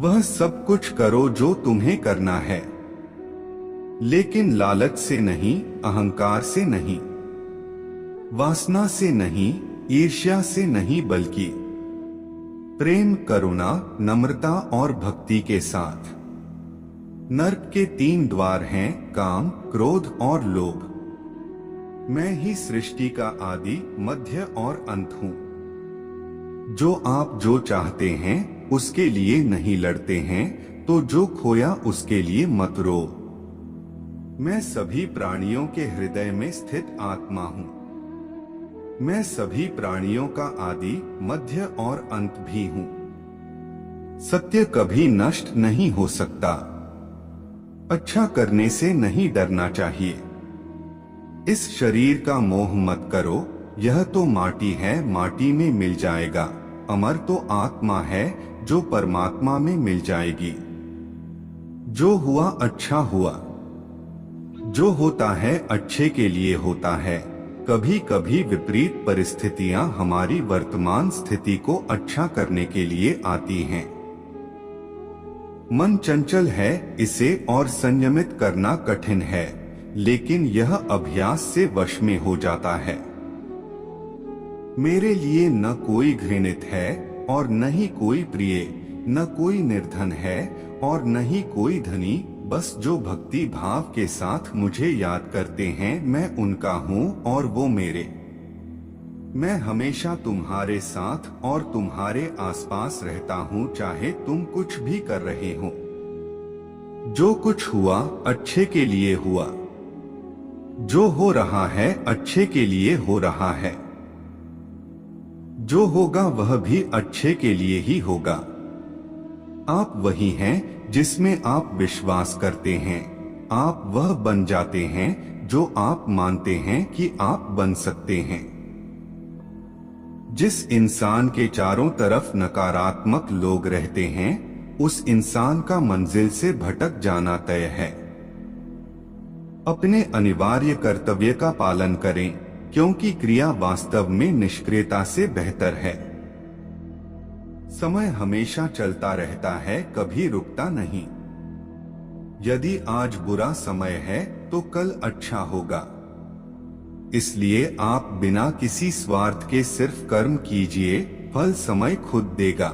वह सब कुछ करो जो तुम्हें करना है, लेकिन लालच से नहीं, अहंकार से नहीं, वासना से नहीं, ईर्ष्या से नहीं, बल्कि प्रेम, करुणा, नम्रता और भक्ति के साथ। नर्क के 3 द्वार हैं, काम, क्रोध और लोभ। मैं ही सृष्टि का आदि, मध्य और अंत हूँ। जो आप जो चाहते हैं उसके लिए नहीं लड़ते हैं, तो जो खोया उसके लिए मत रो। मैं सभी प्राणियों के हृदय में स्थित आत्मा हूँ। मैं सभी प्राणियों का आदि, मध्य और अंत भी हूँ। सत्य कभी नष्ट नहीं हो सकता। अच्छा करने से नहीं डरना चाहिए। इस शरीर का मोह मत करो, यह तो माटी है, माटी में मिल जाएगा। अमर तो आत्मा है, जो परमात्मा में मिल जाएगी। जो हुआ अच्छा हुआ। जो होता है अच्छे के लिए होता है। कभी कभी विपरीत परिस्थितियां हमारी वर्तमान स्थिति को अच्छा करने के लिए आती हैं। मन चंचल है, इसे और संयमित करना कठिन है, लेकिन यह अभ्यास से वश में हो जाता है। मेरे लिए न कोई घृणित है और न ही कोई प्रिय, न कोई निर्धन है और न ही कोई धनी। बस जो भक्ति भाव के साथ मुझे याद करते हैं, मैं उनका हूँ और वो मेरे। मैं हमेशा तुम्हारे साथ और तुम्हारे आसपास रहता हूँ, चाहे तुम कुछ भी कर रहे हो। जो कुछ हुआ अच्छे के लिए हुआ। जो हो रहा है अच्छे के लिए हो रहा है। जो होगा वह भी अच्छे के लिए ही होगा। आप वही हैं जिसमें आप विश्वास करते हैं। आप वह बन जाते हैं जो आप मानते हैं कि आप बन सकते हैं। जिस इंसान के चारों तरफ नकारात्मक लोग रहते हैं, उस इंसान का मंजिल से भटक जाना तय है। अपने अनिवार्य कर्तव्य का पालन करें, क्योंकि क्रिया वास्तव में निष्क्रियता से बेहतर है। समय हमेशा चलता रहता है, कभी रुकता नहीं। यदि आज बुरा समय है तो कल अच्छा होगा। इसलिए आप बिना किसी स्वार्थ के सिर्फ कर्म कीजिए, फल समय खुद देगा।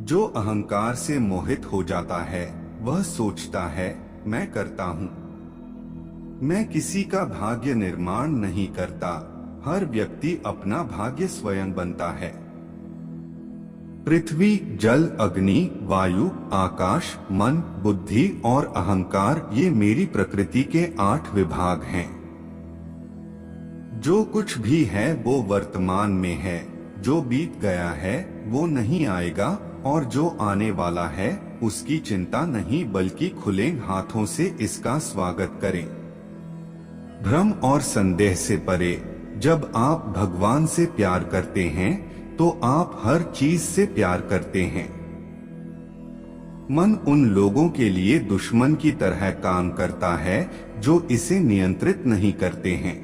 जो अहंकार से मोहित हो जाता है, वह सोचता है मैं करता हूँ। मैं किसी का भाग्य निर्माण नहीं करता। हर व्यक्ति अपना भाग्य स्वयं बनता है। पृथ्वी, जल, अग्नि, वायु, आकाश, मन, बुद्धि और अहंकार, ये मेरी प्रकृति के 8 विभाग हैं। जो कुछ भी है वो वर्तमान में है। जो बीत गया है वो नहीं आएगा, और जो आने वाला है उसकी चिंता नहीं, बल्कि खुले हाथों से इसका स्वागत करें। भ्रम और संदेह से परे। जब आप भगवान से प्यार करते हैं तो आप हर चीज से प्यार करते हैं। मन उन लोगों के लिए दुश्मन की तरह काम करता है जो इसे नियंत्रित नहीं करते हैं।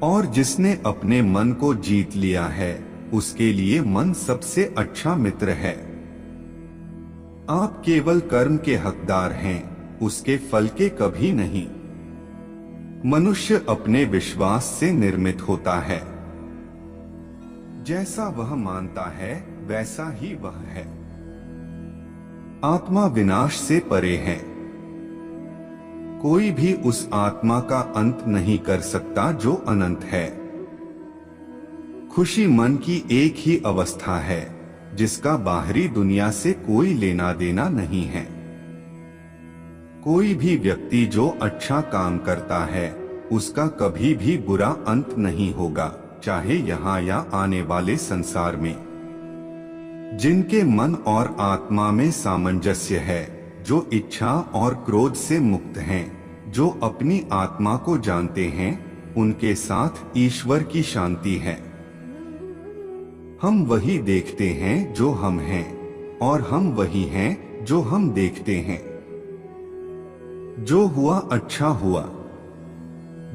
और जिसने अपने मन को जीत लिया है, उसके लिए मन सबसे अच्छा मित्र है। आप केवल कर्म के हकदार हैं, उसके फल के कभी नहीं। मनुष्य अपने विश्वास से निर्मित होता है। जैसा वह मानता है वैसा ही वह है। आत्मा विनाश से परे है। कोई भी उस आत्मा का अंत नहीं कर सकता जो अनंत है। खुशी मन की एक ही अवस्था है, जिसका बाहरी दुनिया से कोई लेना देना नहीं है। कोई भी व्यक्ति जो अच्छा काम करता है, उसका कभी भी बुरा अंत नहीं होगा, चाहे यहाँ या आने वाले संसार में। जिनके मन और आत्मा में सामंजस्य है, जो इच्छा और क्रोध से मुक्त हैं, जो अपनी आत्मा को जानते हैं, उनके साथ ईश्वर की शांति है। हम वही देखते हैं जो हम हैं, और हम वही हैं जो हम देखते हैं। जो हुआ अच्छा हुआ।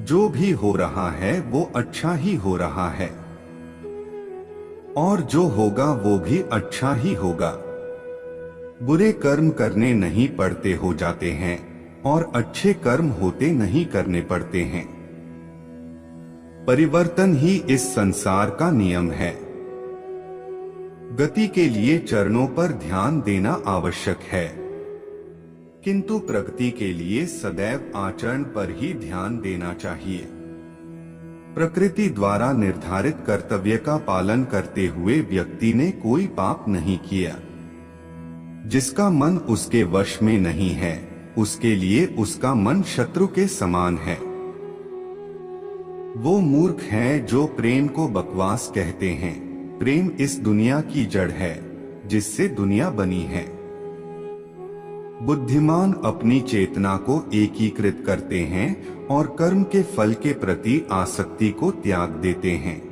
जो भी हो रहा है वो अच्छा ही हो रहा है, और जो होगा वो भी अच्छा ही होगा। बुरे कर्म करने नहीं पड़ते हो जाते हैं और अच्छे कर्म होते नहीं करने पड़ते हैं। परिवर्तन ही इस संसार का नियम है। गति के लिए चरणों पर ध्यान देना आवश्यक है, किंतु प्रगति के लिए सदैव आचरण पर ही ध्यान देना चाहिए। प्रकृति द्वारा निर्धारित कर्तव्य का पालन करते हुए व्यक्ति ने कोई पाप नहीं किया। जिसका मन उसके वश में नहीं है, उसके लिए उसका मन शत्रु के समान है। वो मूर्ख हैं जो प्रेम को बकवास कहते हैं। प्रेम इस दुनिया की जड़ है जिससे दुनिया बनी है। बुद्धिमान अपनी चेतना को एकीकृत करते हैं और कर्म के फल के प्रति आसक्ति को त्याग देते हैं।